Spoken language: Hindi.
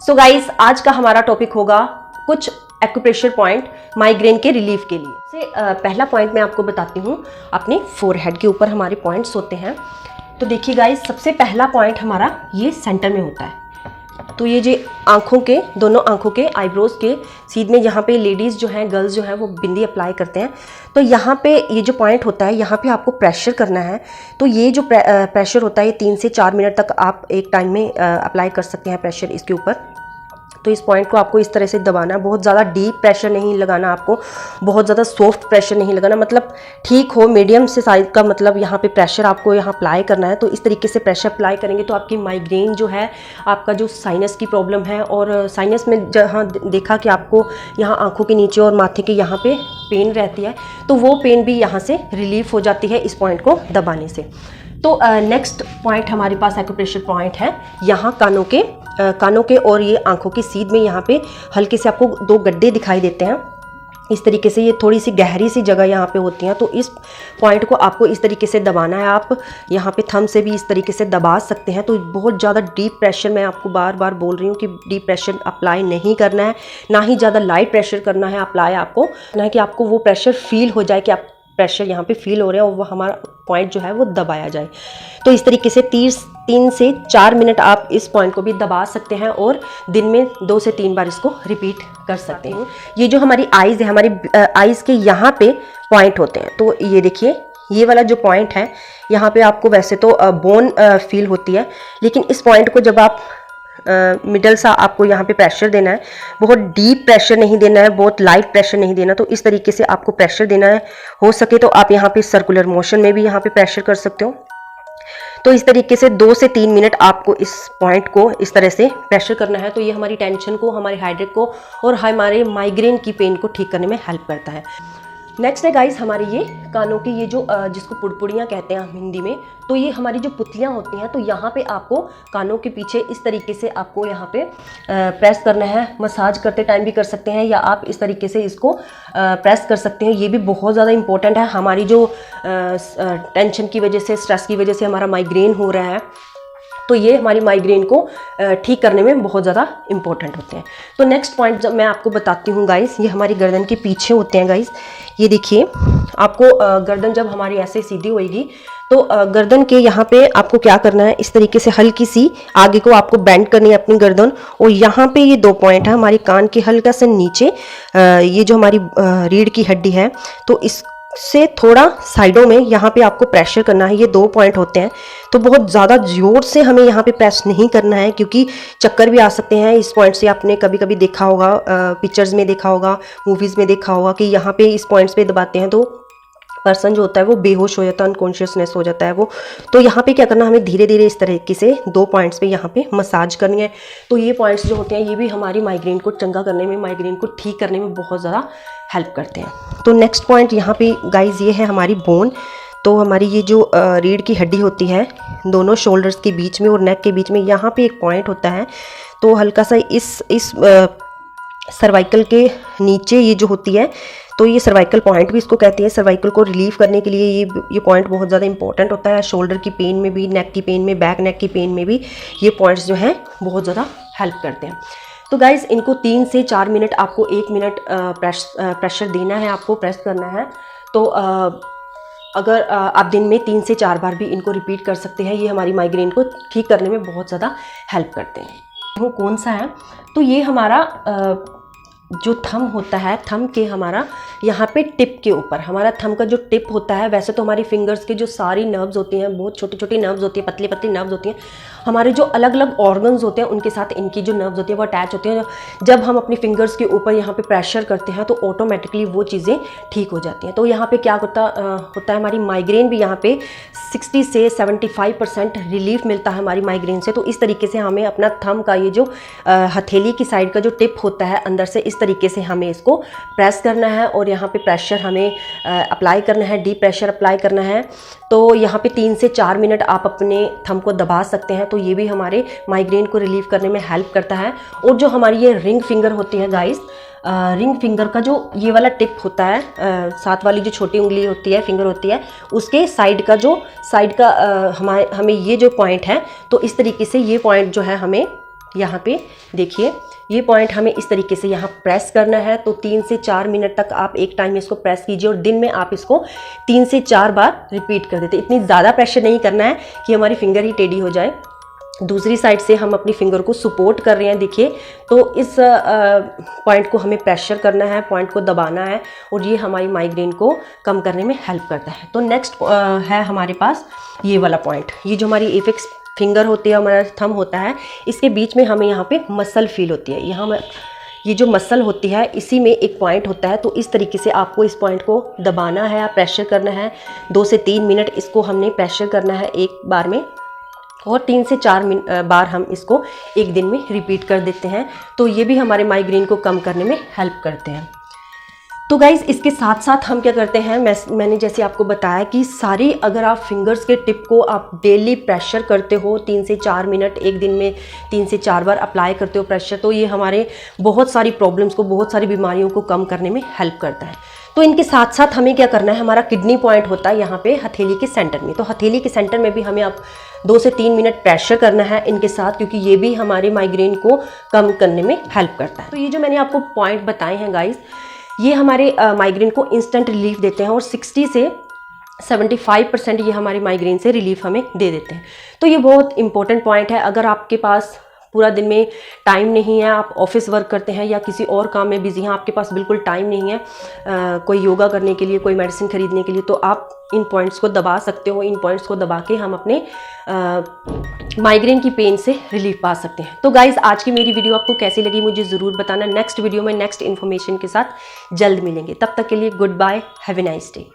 सो गाइस, आज का हमारा टॉपिक होगा कुछ एक्यूप्रेशर पॉइंट माइग्रेन के रिलीफ के लिए। पहला पॉइंट मैं आपको बताती हूँ, अपने फोरहेड के ऊपर हमारे पॉइंट्स होते हैं। तो देखिए गाइस, सबसे पहला पॉइंट हमारा ये सेंटर में होता है। तो ये जो आंखों के, दोनों आंखों के आईब्रोज के सीध में, यहाँ पे लेडीज़ जो हैं, गर्ल्स जो हैं, वो बिंदी अप्लाई करते हैं। तो यहाँ पे ये जो पॉइंट होता है, यहाँ पे आपको प्रेशर करना है। तो ये जो प्रेशर होता है, ये 3 से 4 मिनट तक आप एक टाइम में अप्लाई कर सकते हैं प्रेशर इसके ऊपर। तो इस पॉइंट को आपको इस तरह से दबाना है। बहुत ज़्यादा डीप प्रेशर नहीं लगाना आपको, बहुत ज़्यादा सॉफ्ट प्रेशर नहीं लगाना, मतलब ठीक हो, मीडियम से साइज का, मतलब यहाँ पे प्रेशर आपको यहाँ अप्लाई करना है। तो इस तरीके से प्रेशर अप्लाई करेंगे तो आपकी माइग्रेन जो है, आपका जो साइनस की प्रॉब्लम है, और साइनस में जहाँ देखा कि आपको यहाँ आंखों के नीचे और माथे के यहाँ पे पेन रहती है, तो वो पेन भी यहाँ से रिलीफ हो जाती है इस पॉइंट को दबाने से। तो नेक्स्ट पॉइंट हमारे पास एक्यूप्रेशर पॉइंट है यहाँ कानों के और ये आंखों की सीध में, यहाँ पे हल्के से आपको 2 गड्ढे दिखाई देते हैं इस तरीके से। ये थोड़ी सी गहरी सी जगह यहाँ पे होती हैं। तो इस पॉइंट को आपको इस तरीके से दबाना है। आप यहाँ पे थंब से भी इस तरीके से दबा सकते हैं। तो बहुत ज़्यादा डीप प्रेशर, मैं आपको बार बार बोल रही हूँ कि डीप प्रेशर अप्लाई नहीं करना है, ना ही ज़्यादा लाइट प्रेशर करना है अप्लाई। आपको ना है कि आपको वो प्रेशर फील हो जाए कि आप प्रेशर यहाँ पे फील हो रहा है और वो हमारा पॉइंट जो है वो दबाया जाए। तो इस तरीके से 3 से 4 मिनट आप इस पॉइंट को भी दबा सकते हैं और दिन में 2 से 3 बार इसको रिपीट कर सकते हैं। ये जो हमारी आइज़ है, हमारी आइज़ के यहाँ पे पॉइंट होते हैं। तो ये देखिए, ये वाला जो पॉइंट है, यहाँ पे आपको वैसे तो बोन फील होती है, लेकिन इस पॉइंट को जब आप मिडल सा आपको यहाँ पे प्रेशर देना है, बहुत डीप प्रेशर नहीं देना है, बहुत लाइट प्रेशर नहीं देना। तो इस तरीके से आपको प्रेशर देना है। हो सके तो आप यहाँ पे सर्कुलर मोशन में भी यहाँ पे प्रेशर कर सकते हो। तो इस तरीके से 2 से 3 मिनट आपको इस पॉइंट को इस तरह से प्रेशर करना है। तो ये हमारी टेंशन को, हमारे हेडेक को और हमारे माइग्रेन की पेन को ठीक करने में हेल्प करता है। नेक्स्ट है गाइस, हमारे ये कानों की ये जो जिसको पुड़पुड़ियाँ कहते हैं हम हिंदी में, तो ये हमारी जो पुतलियाँ होती हैं, तो यहाँ पे आपको कानों के पीछे इस तरीके से आपको यहाँ पे प्रेस करना है। मसाज करते टाइम भी कर सकते हैं, या आप इस तरीके से इसको प्रेस कर सकते हैं। ये भी बहुत ज़्यादा इंपॉर्टेंट है। हमारी जो टेंशन की वजह से, स्ट्रेस की वजह से हमारा माइग्रेन हो रहा है, तो ये हमारी माइग्रेन को ठीक करने में बहुत ज़्यादा इंपॉर्टेंट होते हैं। तो नेक्स्ट पॉइंट जब मैं आपको बताती हूँ गाइस, ये हमारी गर्दन के पीछे होते हैं गाइस। ये देखिए, आपको गर्दन जब हमारी ऐसे सीधी होएगी, तो गर्दन के यहाँ पे आपको क्या करना है, इस तरीके से हल्की सी आगे को आपको बेंड करनी है अपनी गर्दन। और यहाँ पे ये 2 पॉइंट है हमारे कान के हल्का से नीचे, ये जो हमारी रीढ़ की हड्डी है, तो इस से थोड़ा साइडों में यहाँ पे आपको प्रेशर करना है। ये 2 पॉइंट होते हैं। तो बहुत ज़्यादा जोर से हमें यहाँ पे प्रेस नहीं करना है, क्योंकि चक्कर भी आ सकते हैं इस पॉइंट से। आपने कभी कभी देखा होगा, पिक्चर्स में देखा होगा, मूवीज़ में देखा होगा कि यहाँ पे इस पॉइंट्स पे दबाते हैं तो पर्सन जो होता है वो बेहोश हो जाता है, अनकॉन्शियसनेस हो जाता है वो। तो यहाँ पे क्या करना, हमें धीरे धीरे इस तरीके से 2 पॉइंट्स पे यहाँ पे मसाज करनी है। तो ये पॉइंट्स जो होते हैं, ये भी हमारी माइग्रेन को चंगा करने में, माइग्रेन को ठीक करने में बहुत ज़्यादा हेल्प करते हैं। तो नेक्स्ट पॉइंट यहाँ पे गाइज ये है हमारी बोन। तो हमारी ये जो रीढ़ की हड्डी होती है, दोनों शोल्डर्स के बीच में और नेक के बीच में, यहाँ पे एक पॉइंट होता है। तो हल्का सा इस सर्वाइकल के नीचे ये जो होती है, तो ये सर्वाइकल पॉइंट भी इसको कहते हैं। सर्वाइकल को रिलीव करने के लिए ये पॉइंट बहुत ज़्यादा इंपॉर्टेंट होता है। शोल्डर की पेन में भी, नेक की पेन में, बैक नेक की पेन में भी ये पॉइंट्स जो हैं बहुत ज़्यादा हेल्प करते हैं। तो गाइज़, इनको 3 से 4 मिनट, आपको 1 मिनट प्रेशर देना है, आपको प्रेस करना है। तो अगर आप दिन में 3 से 4 बार भी इनको रिपीट कर सकते हैं, ये हमारी माइग्रेन को ठीक करने में बहुत ज़्यादा हेल्प करते हैं। वो कौन सा है, तो ये हमारा जो थंब होता है, थंब के हमारा यहाँ पे टिप के ऊपर, हमारा थंब का जो टिप होता है, वैसे तो हमारी फिंगर्स के जो सारी नर्व्स होती हैं, बहुत छोटी छोटी नर्व्स होती हैं, पतली पतली नर्व्स होती हैं। हमारे जो अलग अलग ऑर्गन्स होते हैं, उनके साथ इनकी जो नर्व्स होती है वो अटैच होती हैं। जब हम अपनी फिंगर्स के ऊपर यहाँ पे प्रेशर करते हैं, तो ऑटोमेटिकली वो चीज़ें ठीक हो जाती हैं। तो यहाँ पे क्या होता है, हमारी माइग्रेन भी यहाँ पे 60 से 75% रिलीफ मिलता है हमारी माइग्रेन से। तो इस तरीके से हमें अपना थंब का ये जो हथेली की साइड का जो टिप होता है अंदर से, इस तरीके से हमें इसको प्रेस करना है और यहाँ पे प्रेशर हमें अप्लाई करना है, डीप प्रेशर अप्लाई करना है। तो यहाँ पे 3 से 4 मिनट आप अपने थंब को दबा सकते हैं। तो ये भी हमारे माइग्रेन को रिलीव करने में हेल्प करता है। और जो हमारी ये रिंग फिंगर होती है गाइस, रिंग फिंगर का जो ये वाला टिप होता है, साथ वाली जो छोटी उंगली होती है, फिंगर होती है, उसके साइड का हमें ये जो पॉइंट है, तो इस तरीके से ये पॉइंट जो है हमें यहाँ पे देखिए ये पॉइंट हमें इस तरीके से यहाँ प्रेस करना है। तो 3 से 4 मिनट तक आप एक टाइम इसको प्रेस कीजिए और दिन में आप इसको 3 से 4 बार रिपीट कर देते। इतनी ज़्यादा प्रेशर नहीं करना है कि हमारी फिंगर ही टेढ़ी हो जाए। दूसरी साइड से हम अपनी फिंगर को सपोर्ट कर रहे हैं, देखिए। तो इस पॉइंट को हमें प्रेशर करना है, पॉइंट को दबाना है और ये हमारी माइग्रेन को कम करने में हेल्प करता है। तो नेक्स्ट है हमारे पास ये वाला पॉइंट। ये जो हमारी एपेक्स फिंगर होती है, हमारा थंब होता है, इसके बीच में हमें यहाँ पे मसल फील होती है। यहाँ ये जो मसल होती है इसी में एक पॉइंट होता है। तो इस तरीके से आपको इस पॉइंट को दबाना है, प्रेशर करना है। 2 से 3 मिनट इसको हमने प्रेशर करना है एक बार में और 3 से 4 बार हम इसको एक दिन में रिपीट कर देते हैं। तो ये भी हमारे माइग्रेन को कम करने में हेल्प करते हैं। तो गाइज़ इसके साथ साथ हम क्या करते हैं, मैंने जैसे आपको बताया कि सारी अगर आप फिंगर्स के टिप को आप डेली प्रेशर करते हो 3 से 4 मिनट एक दिन में 3 से 4 बार अप्लाई करते हो प्रेशर, तो ये हमारे बहुत सारी प्रॉब्लम्स को, बहुत सारी बीमारियों को कम करने में हेल्प करता है। तो इनके साथ साथ हमें क्या करना है, हमारा किडनी पॉइंट होता है यहाँ पे हथेली के सेंटर में। तो हथेली के सेंटर में भी हमें आप 2 से 3 मिनट प्रेशर करना है इनके साथ, क्योंकि ये भी हमारे माइग्रेन को कम करने में हेल्प करता है। तो ये जो मैंने आपको पॉइंट बताए हैं गाइज, ये हमारे माइग्रेन को इंस्टेंट रिलीफ देते हैं और 60 से 75% ये हमारी माइग्रेन से रिलीफ हमें दे देते हैं। तो ये बहुत इंपॉर्टेंट पॉइंट है। अगर आपके पास पूरा दिन में टाइम नहीं है, आप ऑफिस वर्क करते हैं या किसी और काम में बिजी हैं, आपके पास बिल्कुल टाइम नहीं है कोई योगा करने के लिए, कोई मेडिसिन खरीदने के लिए, तो आप इन पॉइंट्स को दबा सकते हो। इन पॉइंट्स को दबा के हम अपने माइग्रेन की पेन से रिलीफ पा सकते हैं। तो गाइज आज की मेरी वीडियो आपको कैसी लगी मुझे ज़रूर बताना। नेक्स्ट वीडियो में नेक्स्ट इन्फॉर्मेशन के साथ जल्द मिलेंगे। तब तक के लिए goodbye, have a nice day.